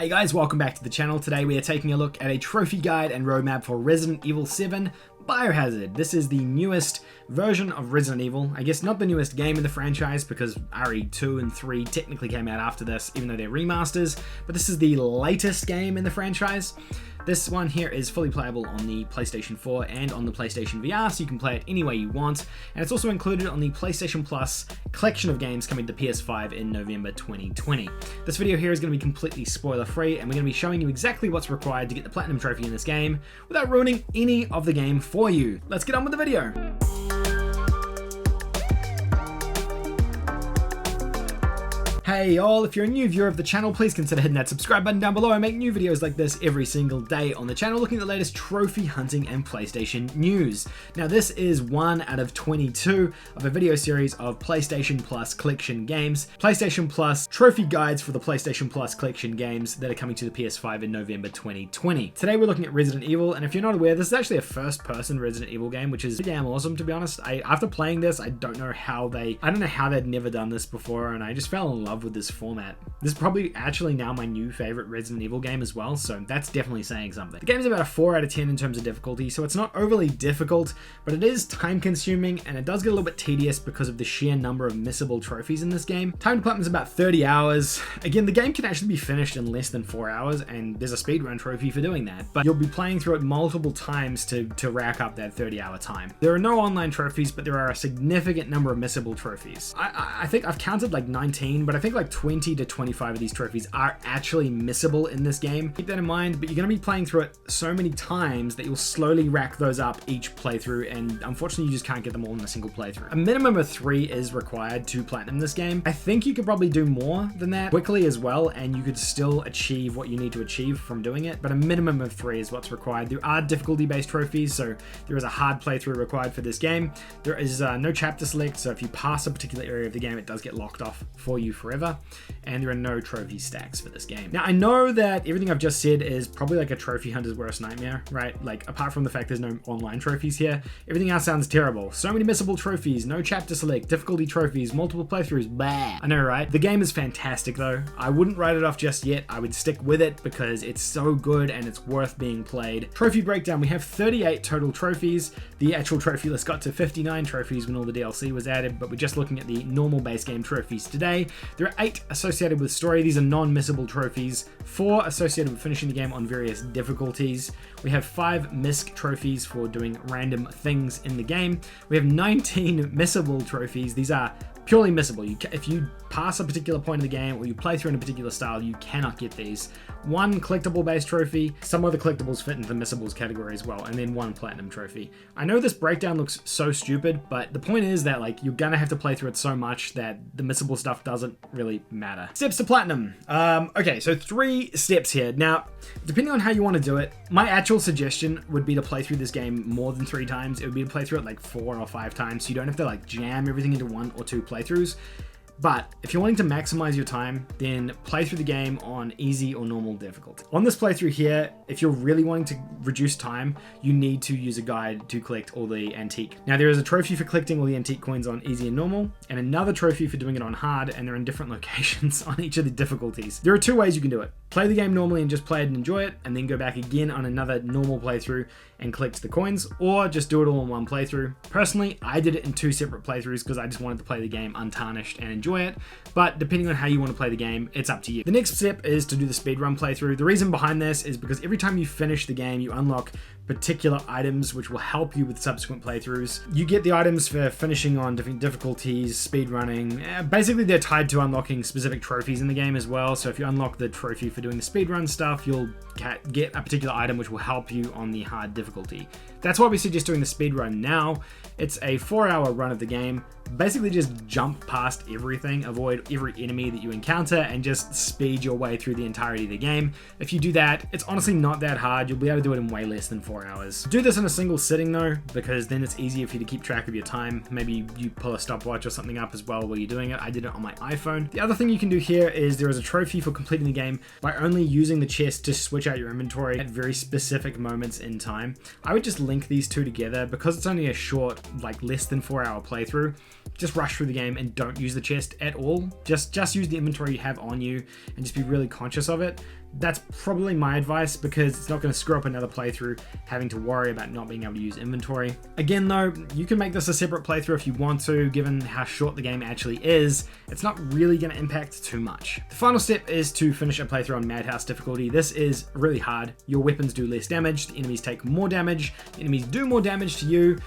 Hey guys, welcome back to the channel. Today we are taking a look at a trophy guide and roadmap for Resident Evil 7 Biohazard. This is the newest version of Resident Evil. I guess not the newest game in the franchise because RE2 and 3 technically came out after this, even though they're remasters, but this is the latest game in the franchise. This one here is fully playable on the PlayStation 4 and on the PlayStation VR, so you can play it any way you want. And it's also included on the PlayStation Plus collection of games coming to PS5 in November 2020. This video here is going to be completely spoiler-free, and we're going to be showing you exactly what's required to get the Platinum Trophy in this game without ruining any of the game for you. Let's get on with the video. Hey y'all, if you're a new viewer of the channel, please consider hitting that subscribe button down below. I make new videos like this every single day on the channel looking at the latest trophy hunting and PlayStation news. Now this is one out of 22 of a video series of PlayStation Plus collection games, PlayStation Plus trophy guides for the PlayStation Plus collection games that are coming to the PS5 in November 2020. Today we're looking at Resident Evil, and if you're not aware, this is actually a first-person Resident Evil game, which is damn awesome to be honest. After playing this, I don't know how they'd never done this before, and I just fell in love with this format. This is probably actually now my new favorite Resident Evil game as well, so that's definitely saying something. The game is about a 4 out of 10 in terms of difficulty, so it's not overly difficult, but it is time consuming and it does get a little bit tedious because of the sheer number of missable trophies in this game. Time to platinum is about 30 hours. Again, the game can actually be finished in less than 4 hours, and there's a speedrun trophy for doing that, but you'll be playing through it multiple times to rack up that 30-hour time. There are no online trophies, but there are a significant number of missable trophies. I think I've counted like 19, but I think like 20 to 25 of these trophies are actually missable in this game. Keep that in mind, but you're going to be playing through it so many times that you'll slowly rack those up each playthrough, and unfortunately you just can't get them all in a single playthrough. A minimum of 3 is required to platinum this game. I think you could probably do more than that quickly as well, and you could still achieve what you need to achieve from doing it, but a minimum of 3 is what's required. There are difficulty-based trophies, so there is a hard playthrough required for this game. There is no chapter select, so if you pass a particular area of the game, it does get locked off for you forever. And there are no trophy stacks for this game. Now, I know that everything I've just said is probably like a trophy hunter's worst nightmare, right? Like, apart from the fact there's no online trophies here, everything else sounds terrible. So many missable trophies, no chapter select, difficulty trophies, multiple playthroughs, blah. I know, right? The game is fantastic though. I wouldn't write it off just yet. I would stick with it because it's so good and it's worth being played. Trophy breakdown, we have 38 total trophies. The actual trophy list got to 59 trophies when all the DLC was added, but we're just looking at the normal base game trophies today. There are 8 associated with story. These are non-missable trophies, 4 associated with finishing the game on various difficulties. We have 5 misc trophies for doing random things in the game. We have 19 missable trophies. These are purely missable. If you pass a particular point in the game or you play through in a particular style, you cannot get these. 1 collectible based trophy, some other collectibles fit into the missables category as well, and then 1 platinum trophy. I know this breakdown looks so stupid, but the point is that like you're gonna have to play through it so much that the missable stuff doesn't really matter. Steps to platinum. Okay, so 3 steps here. Now, depending on how you want to do it, my actual suggestion would be to play through this game more than 3 times. It would be to play through it like 4 or 5 times, so you don't have to like jam everything into 1 or 2 playthroughs. But if you're wanting to maximize your time, then play through the game on easy or normal difficulty. On this playthrough here, if you're really wanting to reduce time, you need to use a guide to collect all the antique. Now there is a trophy for collecting all the antique coins on easy and normal, and another trophy for doing it on hard, and they're in different locations on each of the difficulties. There are 2 ways you can do it. Play the game normally and just play it and enjoy it, and then go back again on another normal playthrough and collect the coins, or just do it all in 1 playthrough. Personally, I did it in 2 separate playthroughs because I just wanted to play the game untarnished and enjoy it, but depending on how you want to play the game, it's up to you. The next step is to do the speedrun playthrough. The reason behind this is because every time you finish the game, you unlock particular items which will help you with subsequent playthroughs. You get the items for finishing on different difficulties, speedrunning. Basically, they're tied to unlocking specific trophies in the game as well. So if you unlock the trophy for doing the speedrun stuff, you'll get a particular item which will help you on the hard difficulty. That's why we suggest doing the speedrun now. It's a 4-hour run of the game. Basically just jump past everything, avoid every enemy that you encounter, and just speed your way through the entirety of the game. If you do that, it's honestly not that hard. You'll be able to do it in way less than 4 hours. Do this in a single sitting though, because then it's easier for you to keep track of your time. Maybe you pull a stopwatch or something up as well while you're doing it. I did it on my iPhone. The other thing you can do here is there is a trophy for completing the game by only using the chest to switch out your inventory at very specific moments in time. I would just link these 2 together because it's only a short, like less than 4-hour playthrough. Just rush through the game and don't use the chest at all. Just use the inventory you have on you and just be really conscious of it. that's probably my advice, because it's not going to screw up another playthrough having to worry about not being able to use inventory. Again though, you can make this a separate playthrough if you want to, given how short the game actually is. It's not really going to impact too much. The final step is to finish a playthrough on Madhouse difficulty. This is really hard. Your weapons do less damage, the enemies take more damage, the enemies do more damage to you,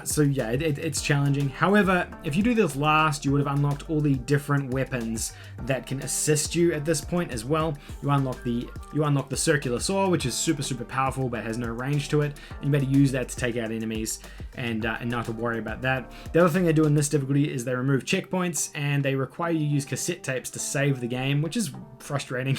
so yeah, it's challenging. However, if you do this last, you would have unlocked all the different weapons that can assist you at this point as well. You unlock the circular saw, which is super powerful but has no range to it, and you better use that to take out enemies and not have to worry about that. The other thing they do in this difficulty is they remove checkpoints, and they require you to use cassette tapes to save the game, which is frustrating.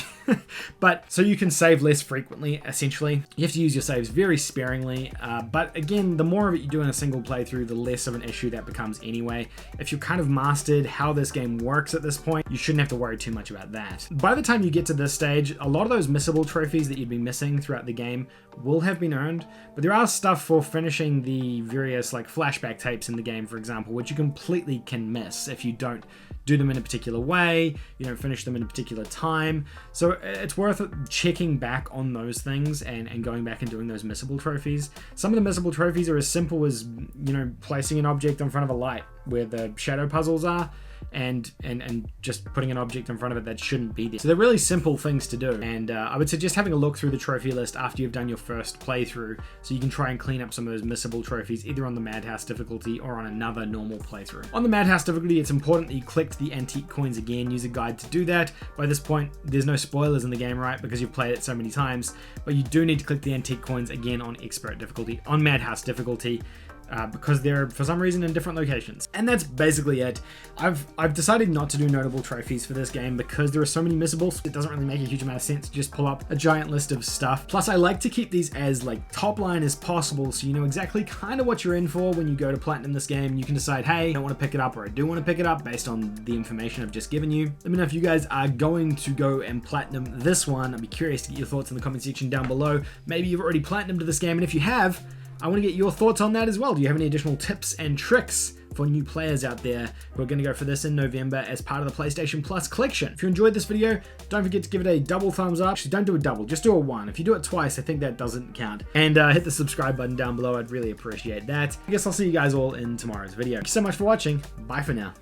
But so you can save less frequently, essentially. You have to use your saves very sparingly, but again, the more of it you do in a single playthrough, the less of an issue that becomes anyway. If you've kind of mastered how this game works at this point, you shouldn't have to worry too much about that. By the time you get to this stage, a lot of those missable trophies that you'd be missing throughout the game will have been earned, but there are stuff for finishing the various like flashback tapes in the game, for example, which you completely can miss if you don't do them in a particular way, you don't finish them in a particular time. So it's worth checking back on those things and going back and doing those missable trophies. Some of the missable trophies are as simple as, you know, placing an object in front of a light where the shadow puzzles are, and just putting an object in front of it that shouldn't be there. So they're really simple things to do, and I would suggest having a look through the trophy list after you've done your first playthrough, so you can try and clean up some of those missable trophies either on the Madhouse difficulty or on another normal playthrough. On the Madhouse difficulty, it's important that you collect the antique coins again. Use a guide to do that. By this point, there's no spoilers in the game, right, because you've played it so many times, but you do need to collect the antique coins again on expert difficulty, on Madhouse difficulty, because they're for some reason in different locations. And that's basically it. I've decided not to do notable trophies for this game because there are so many missables. It doesn't really make a huge amount of sense to just pull up a giant list of stuff. Plus I like to keep these as like top line as possible, so you know exactly kind of what you're in for when you go to platinum this game. You can decide, hey, I don't want to pick it up, or I do want to pick it up based on the information I've just given you. Let me know if you guys are going to go and platinum this one. I'd be curious to get your thoughts in the comment section down below. Maybe you've already platinumed this game, and if you have, I want to get your thoughts on that as well. Do you have any additional tips and tricks for new players out there who are going to go for this in November as part of the PlayStation Plus collection? If you enjoyed this video, don't forget to give it a double thumbs up. Actually, don't do a double, just do a 1. If you do it twice, I think that doesn't count. And hit the subscribe button down below. I'd really appreciate that. I guess I'll see you guys all in tomorrow's video. Thank you so much for watching. Bye for now.